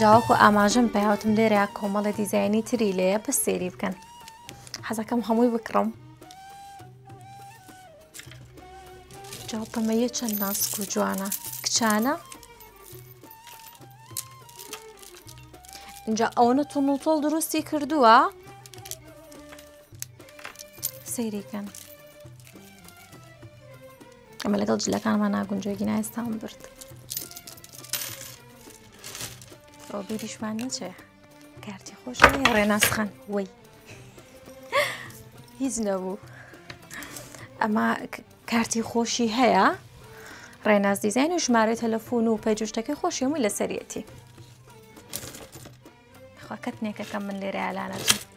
جاوكو ئاماژەم پێهاتم لێرە کۆمەڵە دیزایانی تری لێیە بەس سێری بکەن حەزەکەم هەمووی بکڕم جاڵتەمەیە چەند ناسک و جوانە کچانە اینجا ئەوەنە تۆڵ و تۆڵ دروستی کردووە سەیریکەن ئەمە لەگەڵ جلەکانمان ناگونجێگی نایستان برد ئەو بیریشمان نەچێ کارتی خۆش ڕێناسخەن وەی هیچ نەبوو ئەمە کارتی خۆشی هەیە ڕێناز دیزاین و ژمارە تەلەفۆن و پەیجوشتەکەی خۆشی هەمووی لەسەرەتی خواکەت نێکەکەم من لێرە ئالانەتم